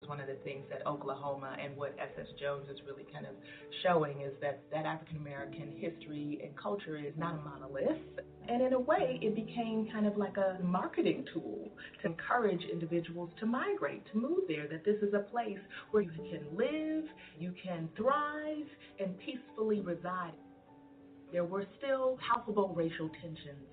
one of the things that Oklahoma and what S.S. Jones is really kind of showing is that African American history and culture is not a monolith. And in a way, it became kind of like a marketing tool to encourage individuals to migrate, to move there, that this is a place where you can live, you can thrive, and peacefully reside. There were still palpable racial tensions.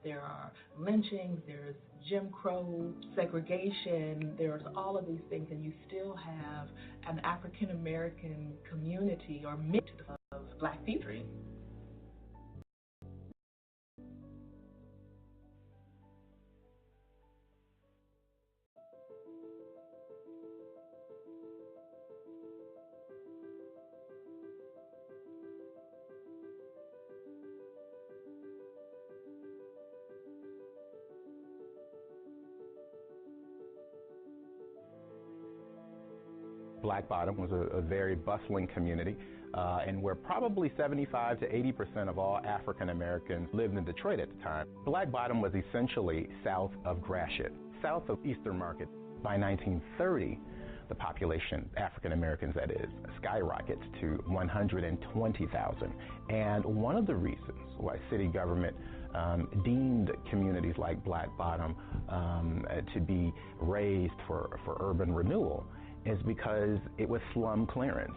There are lynchings, there's Jim Crow, segregation, there's all of these things, and you still have an African American community or mix of Black people. Black Bottom was a very bustling community, and where probably 75 to 80% of all African Americans lived in Detroit at the time. Black Bottom was essentially south of Gratiot, south of Eastern Market. By 1930, the population, African Americans that is, skyrockets to 120,000. And one of the reasons why city government deemed communities like Black Bottom to be raised for urban renewal is because it was slum clearance.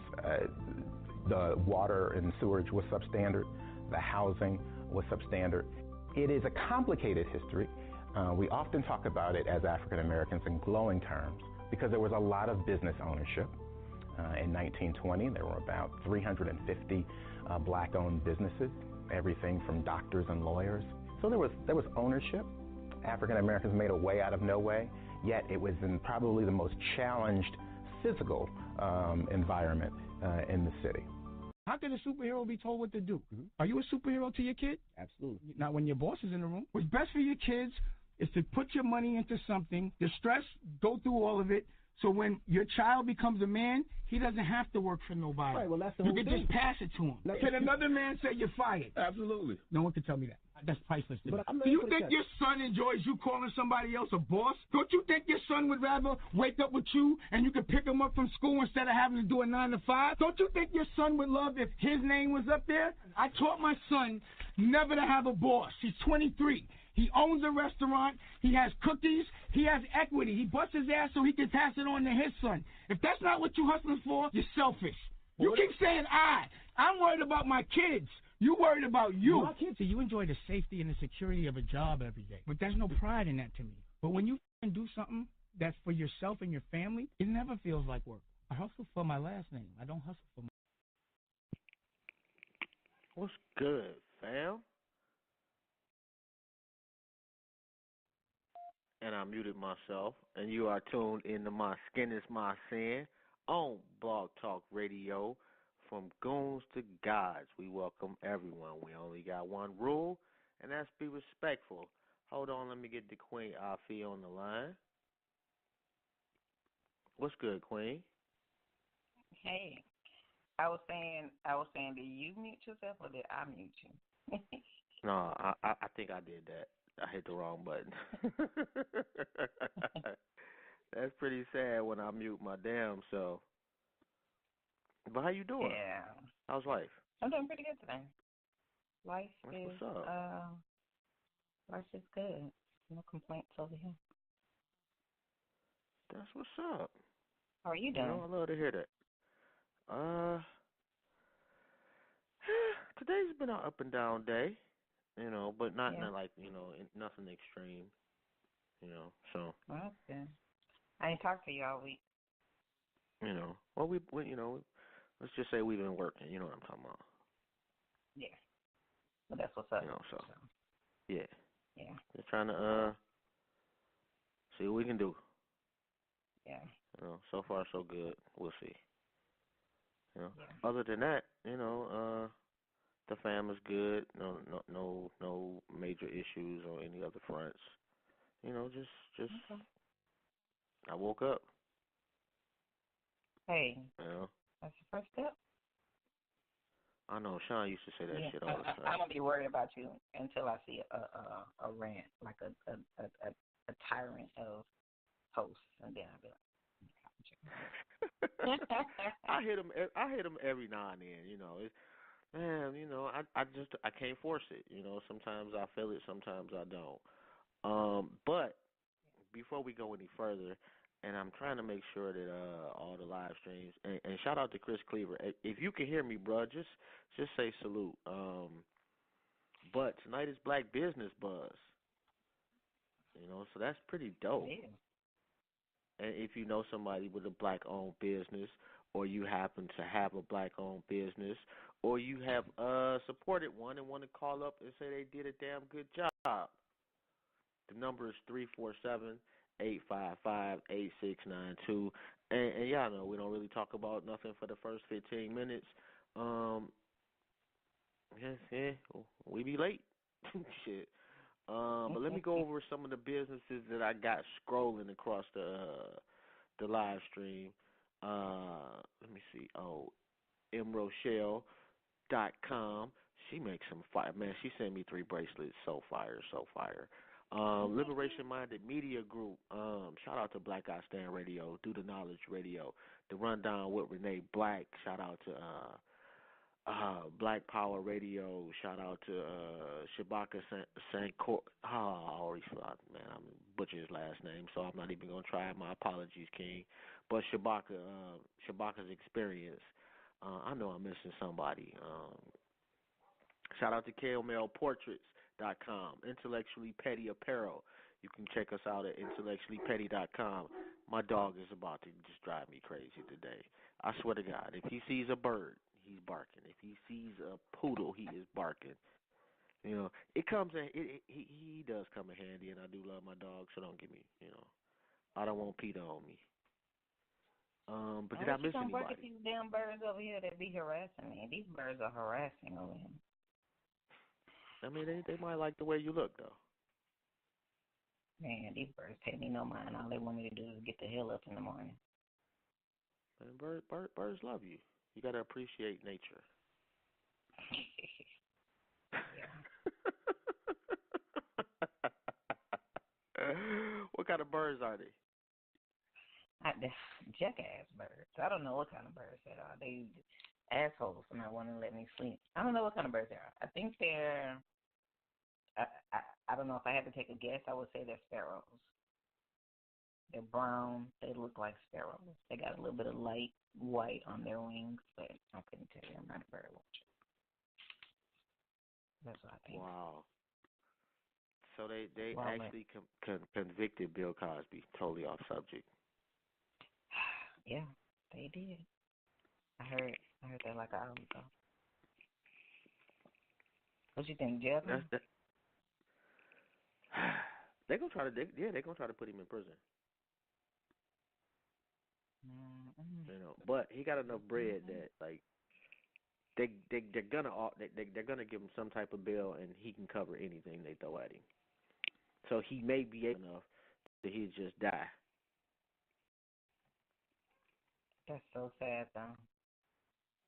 The water and sewage was substandard. The housing was substandard. It is a complicated history. We often talk about it as African Americans in glowing terms because there was a lot of business ownership. In 1920, there were about 350 black-owned businesses, everything from doctors and lawyers. So there was ownership. African Americans made a way out of no way, yet it was in probably the most challenged physical environment in the city. How can a superhero be told what to do? Are you a superhero to your kid? Absolutely. Not when your boss is in the room. What's best for your kids is to put your money into something, the stress, go through all of it, so when your child becomes a man, he doesn't have to work for nobody. Right, well, that's the you whole can thing. just pass it to him. Can another man say you're fired? Absolutely. No one can tell me that. That's priceless to me. Do you think your son enjoys you calling somebody else a boss? Don't you think your son would rather wake up with you and you could pick him up from school instead of having to do a 9 to 5? Don't you think your son would love if his name was up there? I taught my son never to have a boss. He's 23. He owns a restaurant. He has cookies. He has equity. He busts his ass so he can pass it on to his son. If that's not what you're hustling for, you're selfish. You keep saying I'm worried about my kids. You worried about you. My kids, you enjoy the safety and the security of a job every day. But there's no pride in that to me. But when you do something that's for yourself and your family, it never feels like work. I hustle for my last name. I don't hustle for my... What's good, fam? And I muted myself, and you are tuned into My Skin is My Sin on Blog Talk Radio. From goons to gods, we welcome everyone. We only got one rule, and that's be respectful. Hold on, let me get the Queen Afi on the line. What's good, Queen? Hey, I was saying, did you mute yourself or did I mute you? No, I think I did that. I hit the wrong button. That's pretty sad when I mute my damn self. But how you doing? Yeah. How's life? I'm doing pretty good today. Life What's up? Life is good. No complaints over here. That's what's up. How are you doing? I love to hear that. Today's been an up and down day, but not like, nothing extreme, so. Well, that's good. I ain't talked to you all week. Well, we let's just say we've been working, you know what I'm talking about. Yeah. Well, that's what's up. So. Yeah. Yeah. Just trying to, see what we can do. Yeah. So far so good. We'll see. Yeah. Other than that, the fam is good. No major issues on any other fronts. Just okay. I woke up. Hey. That's the first step. I know Sean used to say that shit all the time. I'm gonna be worried about you until I see a rant, like a tyrant of hosts, and then I'll be like, I hit them. I hit them every now and then. You know, man. You know, I can't force it. You know, sometimes I feel it, sometimes I don't. But before we go any further, and I'm trying to make sure that all the live streams and shout out to Chris Cleaver. If you can hear me, bro, just say salute. But tonight is Black Business Buzz. You know, so that's pretty dope. Yeah. And if you know somebody with a black-owned business, or you happen to have a black-owned business, or you have supported one and want to call up and say they did a damn good job, the number is 347-855-8692. And y'all know we don't really talk about nothing for the first 15 minutes. We be late. Shit. But let me go over some of the businesses that I got scrolling across the live stream. Let me see. Oh, mrochelle.com. She makes some fire. Man, she sent me 3 bracelets. So fire, so fire. Liberation Minded Media Group. Shout out to Black Eye Stand Radio, Do the Knowledge Radio, The Rundown with Renee Black. Shout out to Black Power Radio. Shout out to Shabaka Sankor. I always forgot, man. I'm butcher his last name, so I'm not even gonna try. My apologies, King. But Shabaka's Experience. I know I'm missing somebody. Shout out to KLMLPortraits.com. Intellectually Petty Apparel. You can check us out at intellectuallypetty.com. My dog is about to just drive me crazy today. I swear to God, if he sees a bird, he's barking. If he sees a poodle, he is barking. You know, it comes in. He does come in handy, and I do love my dog. So don't give me. You know, I don't want PETA on me. But did I miss anybody? Work at these damn birds over here that be harassing me. These birds are harassing over here. I mean, they might like the way you look, though. Man, these birds pay me no mind. All they want me to do is get the hell up in the morning. And birds love you. You got to appreciate nature. What kind of birds are they? Jackass birds. I don't know what kind of birds they are. They assholes for not wanting to let me sleep. I don't know what kind of birds they are. I think they're, I don't know, if I had to take a guess, I would say they're sparrows. They're brown. They look like sparrows. They got a little bit of light white on their wings, but I couldn't tell you. I'm not a bird watcher. That's what I think. Wow. So they actually convicted Bill Cosby. Totally off subject. Yeah, they did. I heard that like an hour ago. What you think, Jeff? They're gonna try to. They're gonna try to put him in prison. Mm-hmm. You know, but he got enough bread that like they're gonna give him some type of bill and he can cover anything they throw at him. So he may be able enough that he'd just die. That's so sad, though.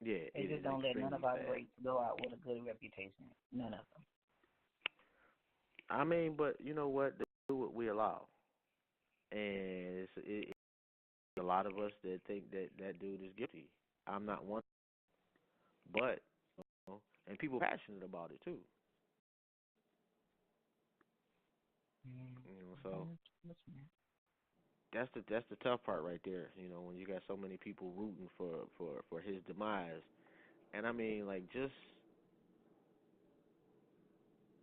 Yeah, they just don't let none of our greats go out with a good reputation. None of them. I mean, but you know what? They do what we allow, and it's a lot of us that think that dude is guilty. I'm not one, but you know, and people are passionate about it too. You know, so that's the tough part right there. You know, when you got so many people rooting for his demise, and I mean, like just.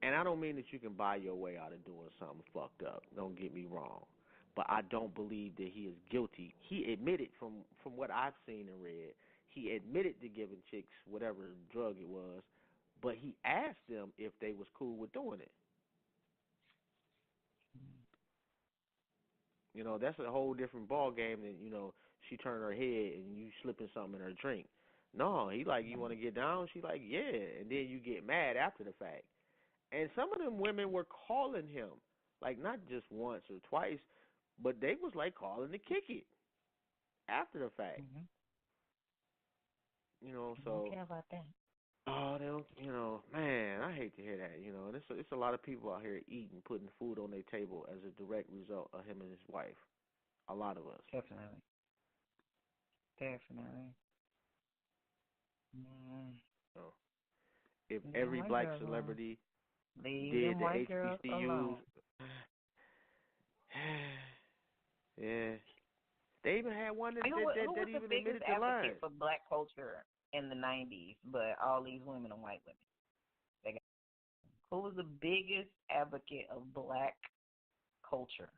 And I don't mean that you can buy your way out of doing something fucked up. Don't get me wrong. But I don't believe that he is guilty. He admitted from what I've seen and read, he admitted to giving chicks whatever drug it was, but he asked them if they was cool with doing it. You know, that's a whole different ball game than, you know, she turned her head and you slipping something in her drink. No, he like, you want to get down? She like, yeah. And then you get mad after the fact. And some of them women were calling him, like not just once or twice, but they was like calling to kick it after the fact. Mm-hmm. You know, so. I don't care about that. Oh, they don't, you know, man, I hate to hear that. You know, and it's a lot of people out here eating, putting food on their table as a direct result of him and his wife. A lot of us. Definitely. Definitely. Mm. So if Leave every white black girls alone. celebrity Leave did them the white girls HBCUs, alone. yeah, they even had one that Who was the even biggest admitted to lying. advocate for black culture in the 90s? But all these women are white women. Who was the biggest advocate of black culture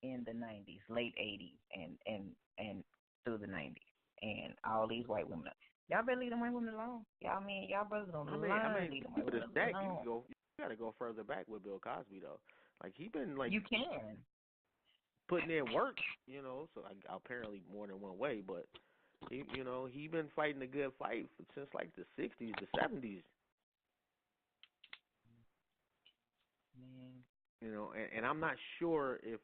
in the 90s, late 80s, and through the 90s? And all these white women. Y'all better leave them white women alone. Y'all brothers don't leave them white women alone. You got to go further back with Bill Cosby though. Like he been like you can putting in work, So apparently more than one way, but he been fighting a good fight since like the 60s, the 70s. Man. And I'm not sure if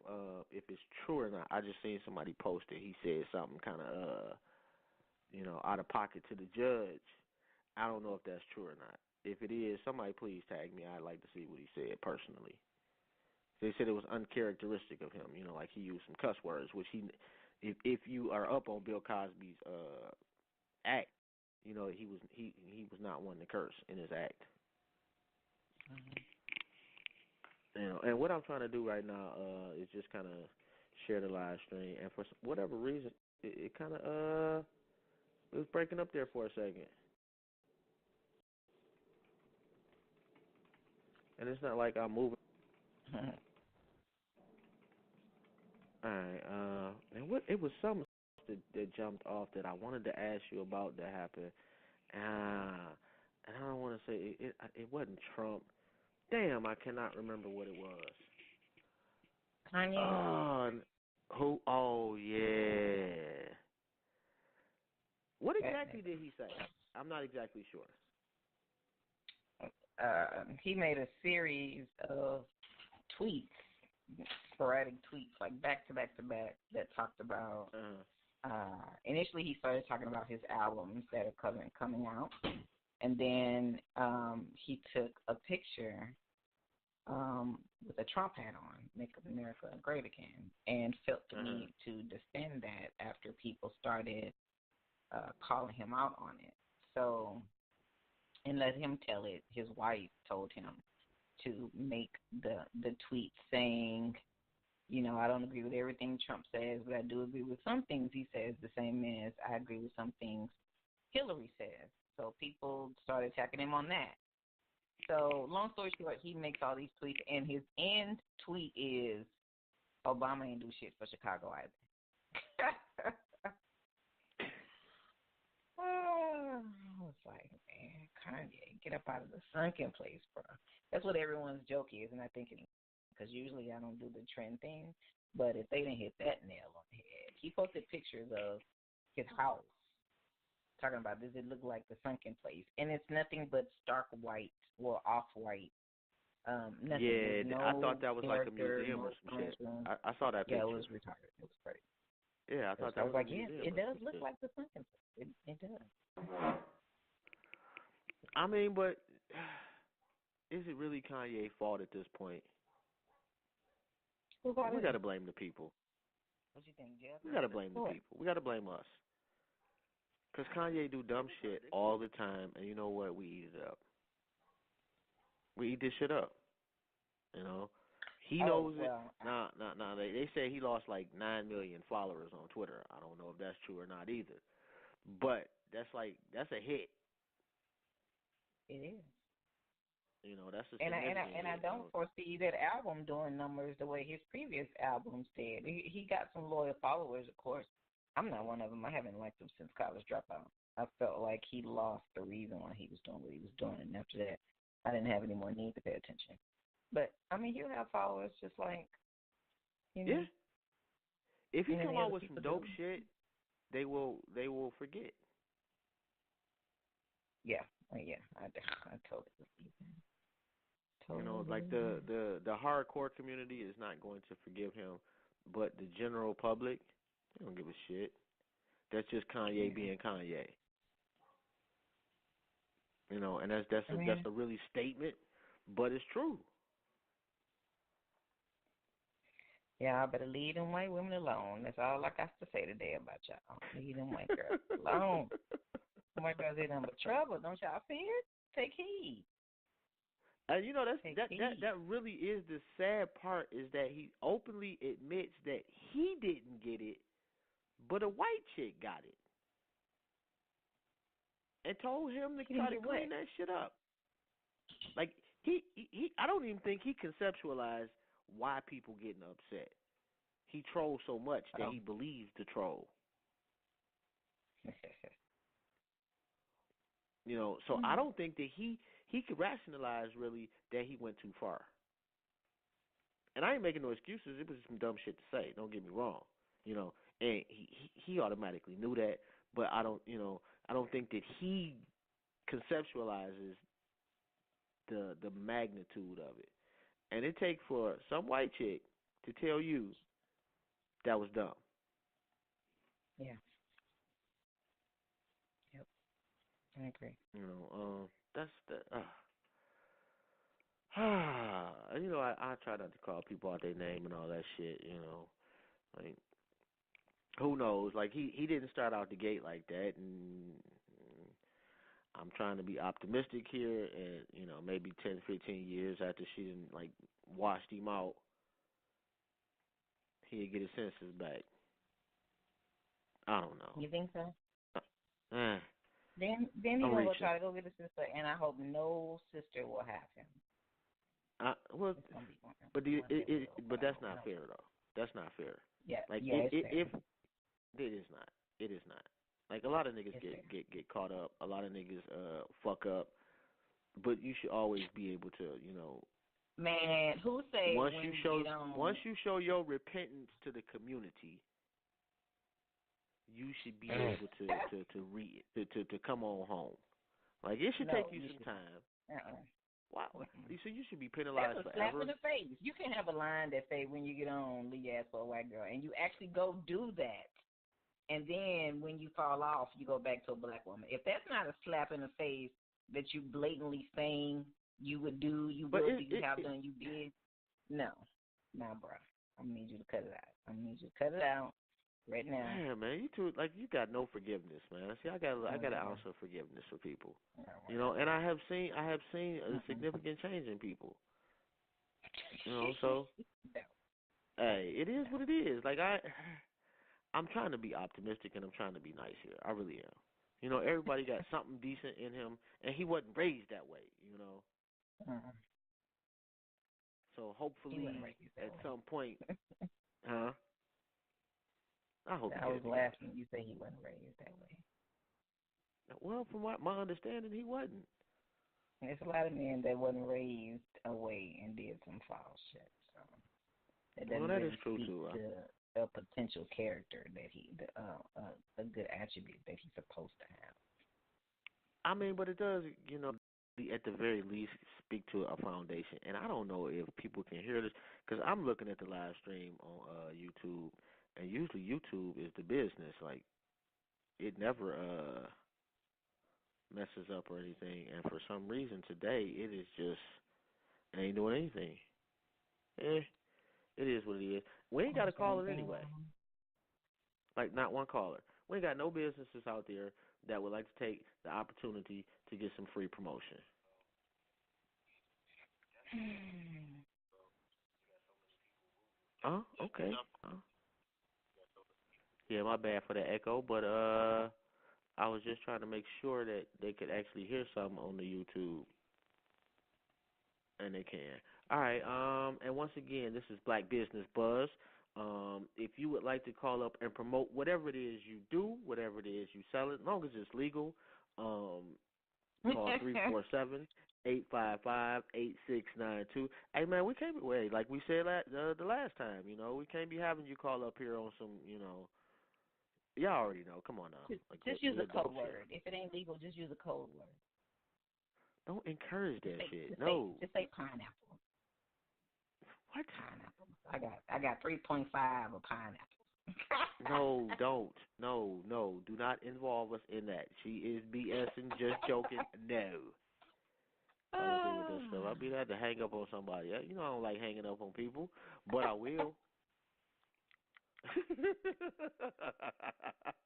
it's true or not. I just seen somebody post it. He said something kind of out of pocket to the judge. I don't know if that's true or not. If it is, somebody please tag me. I'd like to see what he said personally. They said it was uncharacteristic of him. Like he used some cuss words, which if you are up on Bill Cosby's act, he was not one to curse in his act. Mm-hmm. And what I'm trying to do right now is just kind of share the live stream, and for whatever reason, it kind of it was breaking up there for a second, and it's not like I'm moving. All right, and it was something that jumped off that I wanted to ask you about that happened, and I don't want to say it wasn't Trump. Damn, I cannot remember what it was. Kanye. Who? Oh, yeah. What exactly did he say? I'm not exactly sure. He made a series of tweets, sporadic tweets, like back to back to back, that talked about. Initially, he started talking about his albums that are coming out, and then he took a picture with a Trump hat on, "Make America Great Again," and felt the need to defend that after people started calling him out on it. So, and let him tell it, his wife told him to make the tweet saying, I don't agree with everything Trump says, but I do agree with some things he says, the same as I agree with some things Hillary says. So people started attacking him on that. So long story short, he makes all these tweets, and his end tweet is, Obama ain't do shit for Chicago either. I was like, man, Kanye, get up out of the sunken place, bro. That's what everyone's joke is, and I think it, because usually I don't do the trend thing, but if they didn't hit that nail on the head, he posted pictures of his house, talking about, does it look like the sunken place? And it's nothing but stark white, or off-white. Nothing. Yeah, no I thought that was like a museum no or some shit. room. I saw that picture. Yeah, it was retarded. It was crazy. Yeah, I thought that was like, a museum. It does look like the sunken place. It does. I mean, but is it really Kanye's fault at this point? We got to blame the people. What you think, Jeff? We got to blame the people. We got to blame us. Because Kanye do dumb shit all the time, and you know what? We eat it up. We eat this shit up. He knows it. Nah. They say he lost like 9 million followers on Twitter. I don't know if that's true or not either. But that's a hit. It is. That's a and I don't foresee that album doing numbers the way his previous albums did. He got some loyal followers, of course. I'm not one of them. I haven't liked him since College Dropout. I felt like he lost the reason why he was doing what he was doing, and after that, I didn't have any more need to pay attention. But I mean, he'll have followers just like, Yeah. If you come out with some dope do. shit, they will forget. Yeah. I totally believe that. Like the hardcore community is not going to forgive him, but the general public, they don't give a shit. That's just Kanye being Kanye. And that's a really statement, but it's true. Y'all better leave them white women alone. That's all I got to say today about y'all. Leave them white girls alone. White girls ain't nothing but trouble. Don't y'all fear? Take heed. And you know that really is the sad part, is that he openly admits that he didn't get it, but a white chick got it, and told him to try to clean that shit up. Like he I don't even think he conceptualized why people getting upset. He trolls so much that he believes the troll. You know, so I don't think that he could rationalize really that he went too far. And I ain't making no excuses. It was some dumb shit to say. Don't get me wrong. You know, and he automatically knew that. But I don't think that he conceptualizes the magnitude of it. And it takes for some white chick to tell you that was dumb. Yeah. Yep. I agree. You know, that's the. You know, I try not to call people out their name and all that shit. You know, like who knows? Like he didn't start out the gate like that, and I'm trying to be optimistic here. And you know, maybe 10, 15 years after she didn't like washed him out, he'd get his senses back. I don't know. You think so? Then he's gonna go try to go get a sister, and I hope no sister will have him. Well, but that's not fair though. That's not fair. Yeah, like it's if fair. it is not. It is not. Like a lot of niggas get caught up. A lot of niggas fuck up. But you should always be able to, you know. Man, who say once you show your repentance to the community, you should be able to come on home. Like it should take you some time. Wow. So you should be penalized forever. That's a forever. slap in the face. You can have a line that say, when you get on, leave your ass for a white girl, and you actually go do that. And then when you fall off, you go back to a black woman. If that's not a slap in the face that you blatantly saying you would do, you have done, you did, no, bro. I need you to cut it out. Right now. Yeah, man, you got no forgiveness, man. See, I got an ounce of forgiveness for people, you know, and I have seen a significant change in people, you know. So, hey, it is what it is. Like I'm trying to be optimistic and I'm trying to be nice here. I really am. You know, everybody got something decent in him, and he wasn't raised that way, you know. So hopefully at some point, huh? I hope. I was laughing. You say he wasn't raised that way. Well, from what my understanding, he wasn't. There's a lot of men that wasn't raised away and did some foul shit. So that is true too. To a potential character that a good attribute that he's supposed to have. I mean, but it does, you know, at the very least speak to a foundation. And I don't know if people can hear this because I'm looking at the live stream on YouTube. And usually YouTube is the business. Like, it never messes up or anything. And for some reason today, it is just, it ain't doing anything. It is what it is. We ain't got a caller anyway. Like, not one caller. We ain't got no businesses out there that would like to take the opportunity to get some free promotion. Okay. Yeah, my bad for the echo, but I was just trying to make sure that they could actually hear something on the YouTube. And they can. All right, and once again, this is Black Business Buzz. If you would like to call up and promote whatever it is you do, whatever it is you sell, as long as it's legal, call 347-855-8692. Hey, man, we can't be, like we said the last time, you know, we can't be having you call up here on some, you know, y'all already know. Come on now. Just use a code word. If it ain't legal, just use a code word. Don't encourage that shit. Just say pineapple. What? Pineapple. I got 3.5 of pineapple. No, don't. No. Do not involve us in that. She is BSing, just joking. No. I don't agree with this stuff. I'd be glad to hang up on somebody. You know I don't like hanging up on people, but I will.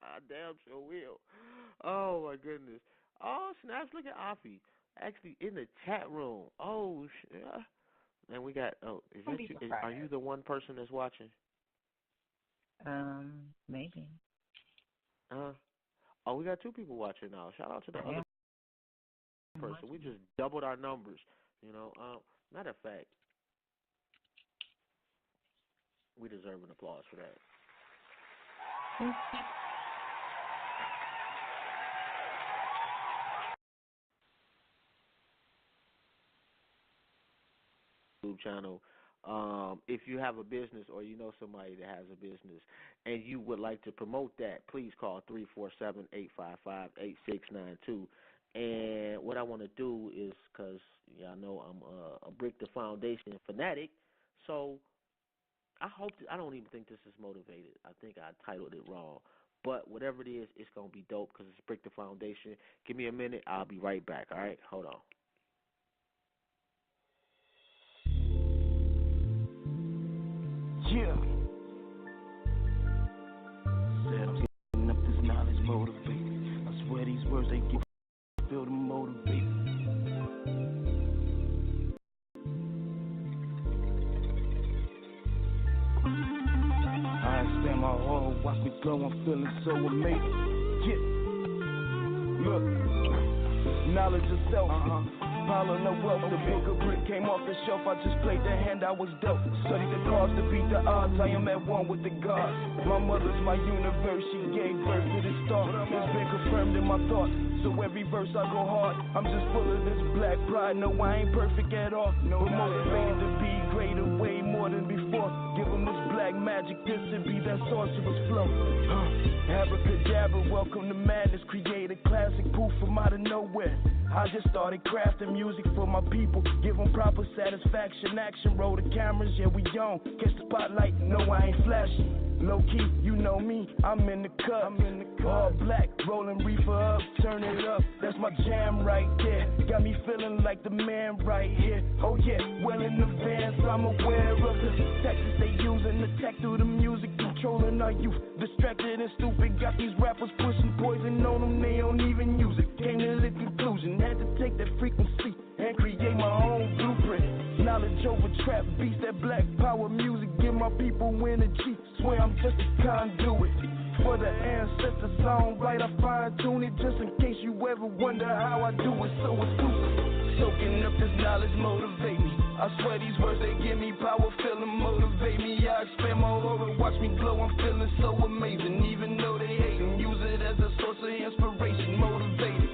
I damn sure will. Oh my goodness. Oh snaps! Look at Afi actually in the chat room. Oh shit. And we got. Oh, is Don't that be you? Are surprised. you the one person that's watching? Maybe. Oh, we got two people watching now. Shout out to the I other am person. watching. We just doubled our numbers. Matter of fact, we deserve an applause for that. YouTube channel. If you have a business or you know somebody that has a business and you would like to promote that, please call 347-855-8692. And what I want to do is, because y'all know I'm a Brick the Foundation fanatic, so I don't even think this is motivated. I think I titled it wrong. But whatever it is, it's going to be dope because it's Brick the Foundation. Give me a minute. I'll be right back, all right? Hold on. Yeah. Said I'm getting up this knowledge motivated. I swear these words they give feel to motivate. I spend my heart, watch me glow, I'm feeling so amazing. Yeah. Look. Knowledge of self. Piling up wealth, the book of brick came off the shelf. I just played the hand I was dealt. Studied the cards to beat the odds. I am at one with the gods. My mother's my universe. She gave birth to this star. It's been confirmed in my thoughts. So every verse I go hard. I'm just full of this black pride. No, I ain't perfect at all. But motivated to be greater, way more than before. Give them this black magic. This to be that sorcerer's flow. Abracadabra, welcome to madness. Create a classic proof from out of nowhere. I just started crafting music for my people. Give them proper satisfaction. Action, roll the cameras, yeah, we on. Catch the spotlight, no, I ain't flashing. Low key, you know me, I'm in the cut. All black, rolling reefer up, turn it up. That's my jam right there. Got me feeling like the man right here. Oh yeah, well in advance, I'm aware of the tactics they using. Attack through the music, controlling our youth. Distracted and stupid, got these rappers pushing poison on them. They don't even use it. Came to the conclusion, had to take that frequency and create my own blueprint. Knowledge over trap beats, that black power music. Give my people energy. Swear I'm just a conduit for the ancestors. I don't write, I fine tune it just in case you ever wonder how I do it. So it's stupid. Soaking up this knowledge motivate me. I swear these words they give me power, feel them motivate me. I expand my aura, watch me glow. I'm feeling so amazing, even though they hate and use it as a source of inspiration. Motivated,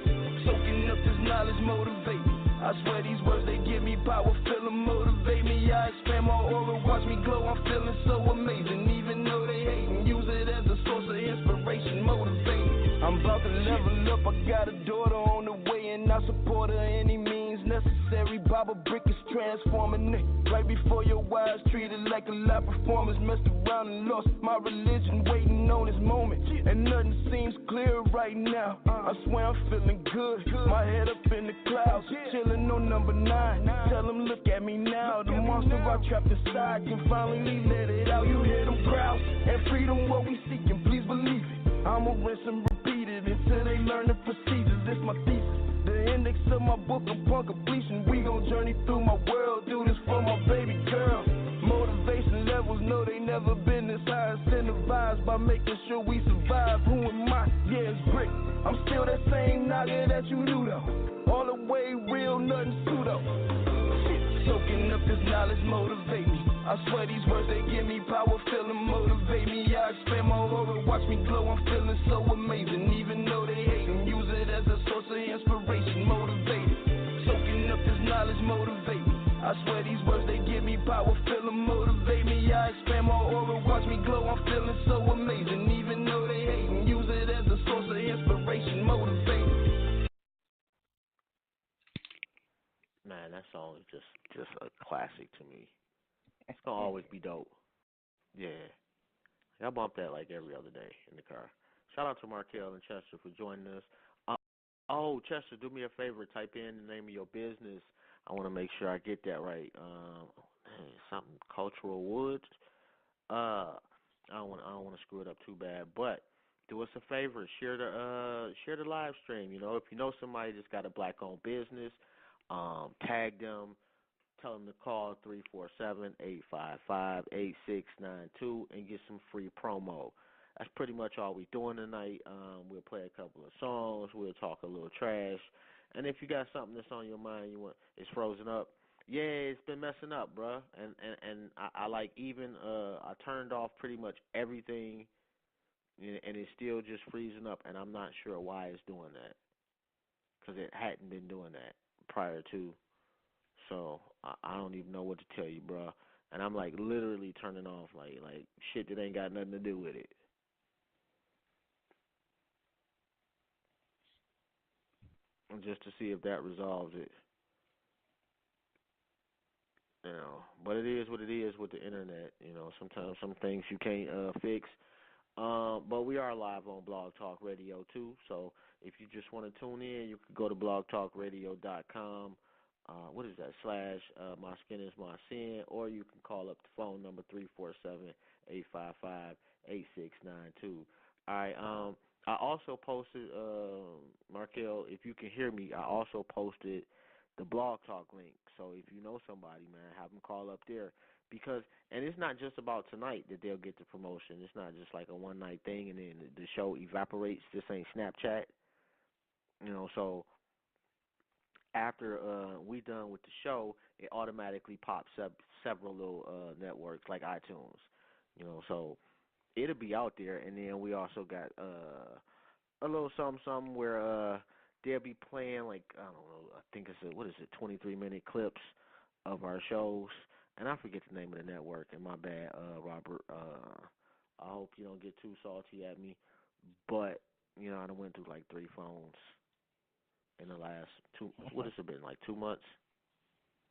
soaking up this knowledge motivate me. I swear these words they give me power, feel them motivate me. I expand my aura, watch me glow. I'm feeling so amazing, even though they hate and use it as a source of inspiration. Motivated, I'm about to level up. I got a daughter on the way and I support her any means necessary. Baba Brick is transforming it right before your eyes. Treated like a live performance, messed around and lost my religion, waiting on this moment. And nothing seems clear right now. I swear I'm feeling good. My head up in the clouds, chilling on number 9. Tell them look at me now. The monster I trapped inside can finally let it out. You hear them growls and freedom what we seeking. Please believe it. I'ma rinse and repeat it until they learn the procedures. This my thesis. The index of my book upon completion. We gon' journey through my world. Do this for my baby girl. Motivation levels, no, they never been this high. Incentivized by making sure we survive. Who am I? Yeah, it's Brick. I'm still that same nigga that you knew though. All the way real, nothing pseudo. Soaking up this knowledge motivate me. I swear these words they give me power, feel them motivate me. I expand my aura, watch me glow. I'm feeling so amazing, even though they hate and use it as a source of inspiration. Motivated, soaking up this knowledge motivate me. I swear these words they give me power, feel them motivate me. I expand my aura, watch me glow. I'm feeling so amazing, even though they hate and use it as a source of inspiration. Motivated. Man, that song is just a classic to me. It's gonna always be dope. Yeah, I bump that like every other day in the car. Shout out to Markel and Chester for joining us. Oh, Chester, do me a favor. Type in the name of your business. I want to make sure I get that right. Something Cultural Woods. I don't want to screw it up too bad, but do us a favor, share the live stream. You know, if you know somebody that's got a black-owned business, tag them. Tell them to call 347-855-8692 and get some free promo. That's pretty much all we're doing tonight. We'll play a couple of songs. We'll talk a little trash. And if you got something that's on your mind, it's frozen up. Yeah, it's been messing up, bruh. And I like even I turned off pretty much everything, and it's still just freezing up. And I'm not sure why it's doing that, because it hadn't been doing that prior to. So I don't even know what to tell you, bro. And I'm like literally turning off like shit that ain't got nothing to do with it. And just to see if that resolves it. You know, but it is what it is with the internet. You know, sometimes some things you can't fix. But we are live on Blog Talk Radio too. So if you just want to tune in, you can go to blogtalkradio.com. What is that? / My Skin Is My Sin, or you can call up the phone number 347-855-8692. All right. I also posted, Markel, if you can hear me, I also posted the Blog Talk link. So if you know somebody, man, have them call up there. Because, and it's not just about tonight that they'll get the promotion. It's not just like a one-night thing and then the show evaporates. This ain't Snapchat. You know, so after we done with the show, it automatically pops up several little networks like iTunes. You know, so it'll be out there. And then we also got a little something where they'll be playing, like, I don't know, I think it's 23-minute clips of our shows. And I forget the name of the network, and my bad, Robert. I hope you don't get too salty at me. But, you know, I done went through like 3 phones in the last 2, what has it been, like 2 months?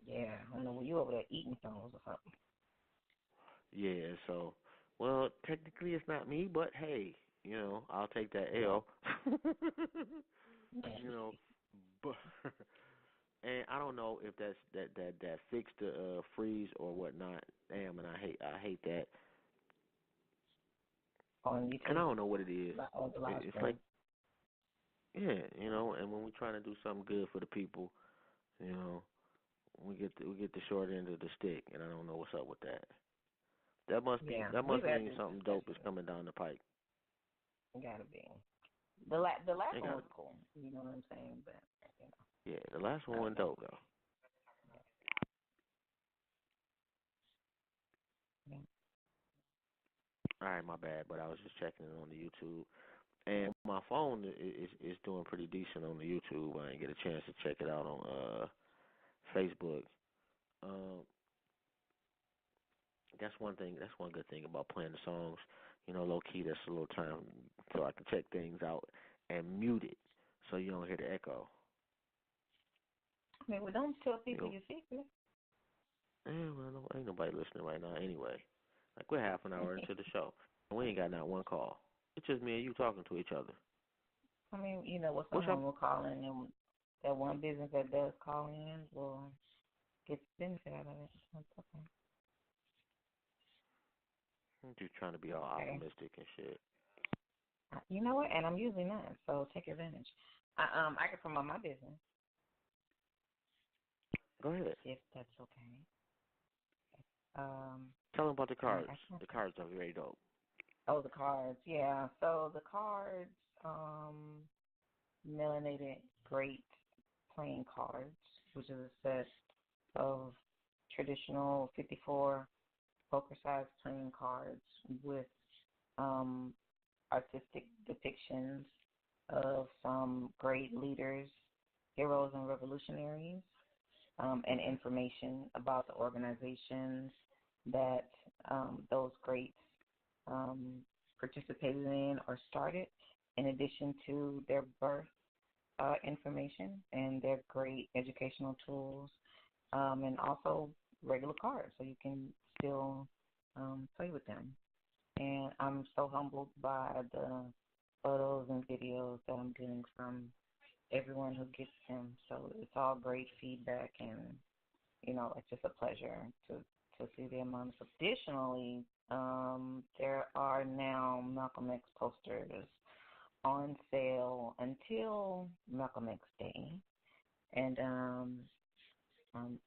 Yeah, I don't know, were you over there eating phones or something? Yeah, so, well, technically it's not me, but hey, you know, I'll take that L. You know, but and I don't know if that's that fixed the freeze or whatnot. Damn, and I hate that. On YouTube. And I don't know what it is. It's like, yeah, you know, and when we're trying to do something good for the people, you know, we get the short end of the stick, and I don't know what's up with that. That must mean something dope is coming down the pike. Gotta be. The last one was cool. You know what I'm saying? But you know. Yeah, the last one went dope though. Yeah. All right, my bad, but I was just checking it on the YouTube, and my phone is doing pretty decent on the YouTube. I didn't get a chance to check it out on Facebook. That's one thing. That's one good thing about playing the songs. You know, low key, that's a little time so I can check things out and mute it so you don't hear the echo. I mean, well, don't tell people your secret. Well, ain't nobody listening right now anyway. Like, we're half an hour into the show, and we ain't got not one call. It's just me and you talking to each other. I mean, you know, what someone will call in, and that one business that does call in will get the benefit out of it. That's okay. I'm just trying to be all optimistic and shit. You know what? And I'm using that, so take advantage. I can promote my business. Go ahead. If that's okay. Tell them about the cards. The cards are very dope. Oh, the cards, yeah. So the cards, melanated great playing cards, which is a set of traditional 54 poker-sized playing cards with artistic depictions of some great leaders, heroes, and revolutionaries, and information about the organizations that those greats participated in or started, in addition to their birth information and their great educational tools, and also regular cards, so you can still play with them. And I'm so humbled by the photos and videos that I'm getting from everyone who gets them. So it's all great feedback, and, you know, it's just a pleasure to to see the amounts. Additionally, there are now Malcolm X posters on sale until Malcolm X Day. And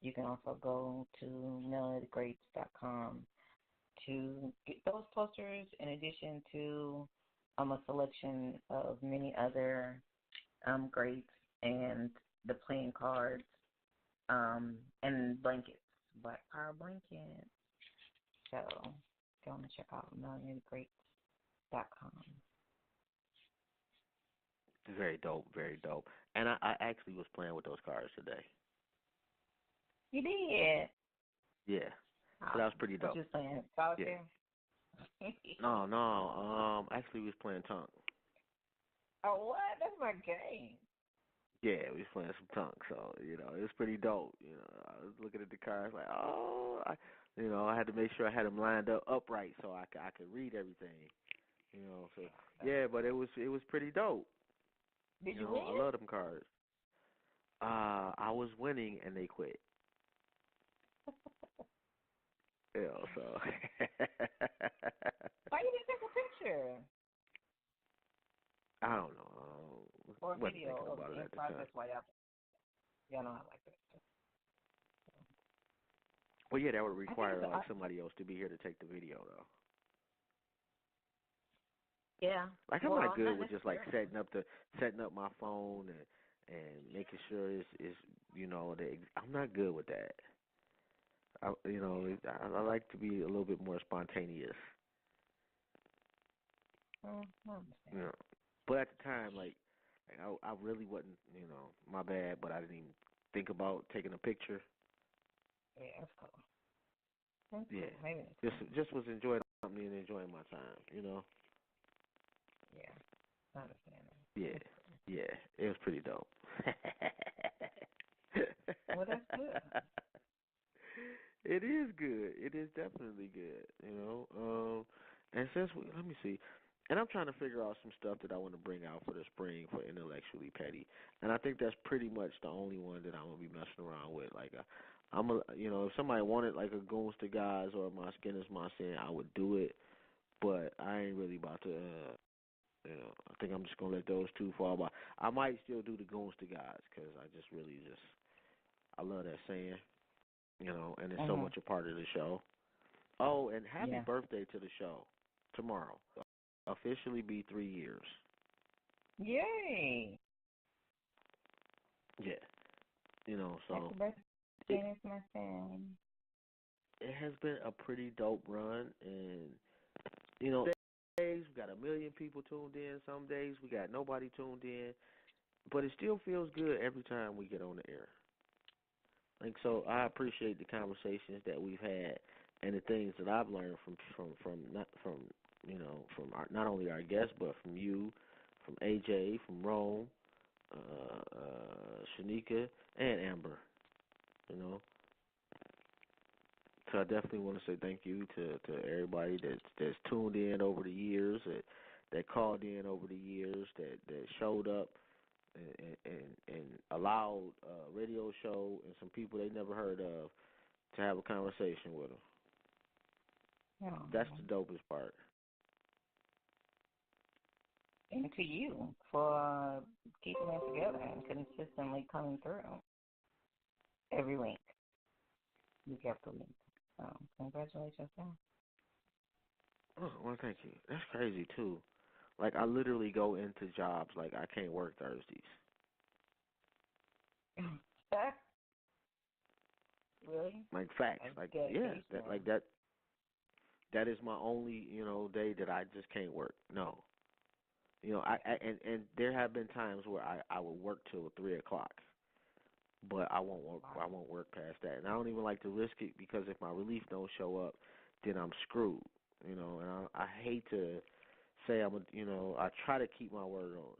you can also go to melodygreats.com to get those posters, in addition to a selection of many other greats and the playing cards and blankets, Black Power blankets. So go and check out melodygreats.com. Very dope, very dope. And I actually was playing with those cards today. You did? Yeah. So that was pretty dope. Just playing solitaire? Yeah. No. Actually, we was playing tongue. Oh, what? That's my game. Yeah, we was playing some tongue, so, it was pretty dope. I was looking at the cards like, I had to make sure I had them lined up upright so I could read everything. So yeah, but it was pretty dope. Did you win? I love them cards. I was winning and they quit. So. Why you didn't take a picture? I don't know. Or video of the process while y'all know I like that stuff. Well, yeah, that would require somebody else to be here to take the video, though. Yeah. Like I'm not good with just like setting up my phone and making sure it's I'm not good with that. I like to be a little bit more spontaneous. I understand. But at the time, I really wasn't, my bad, but I didn't even think about taking a picture. Yeah, that's cool. That's yeah, cool. Maybe just was enjoying the company and enjoying my time, Yeah, I understand that. Yeah, it was pretty dope. Well, that's good. It is good. It is definitely good, and let me see. And I'm trying to figure out some stuff that I want to bring out for the spring for Intellectually Petty. And I think that's pretty much the only one that I'm going to be messing around with. Like, if somebody wanted like a Goons to Guys or My Skin Is My Sin, I would do it. But I ain't really about to, I think I'm just going to let those two fall by. I might still do the Goons to Guys because I just really I love that saying, and it's so much a part of the show. Oh, and happy birthday to the show tomorrow. Officially be 3 years. Yay! Yeah. So happy birthday, my fan. It has been a pretty dope run, and some days we got 1 million people tuned in, some days we got nobody tuned in, but it still feels good every time we get on the air. So I appreciate the conversations that we've had and the things that I've learned from not only our guests, but from you, from AJ, from Rome, Shanika, and Amber, So I definitely want to say thank you to everybody that's tuned in over the years, that called in over the years, that showed up and allowed a radio show and some people they never heard of to have a conversation with them. Oh, that's the dopest part. And to you for keeping it together and consistently coming through every week. You kept the link. So congratulations, Sam. Oh, well, thank you. That's crazy too. Like I literally go into jobs like I can't work Thursdays. Really? Like facts. Like yeah, that is my only, day that I just can't work. No. And there have been times where I would work till 3:00, but I won't work. Wow. I won't work past that, and I don't even like to risk it because if my relief don't show up, then I'm screwed. And I hate to say I try to keep my word on.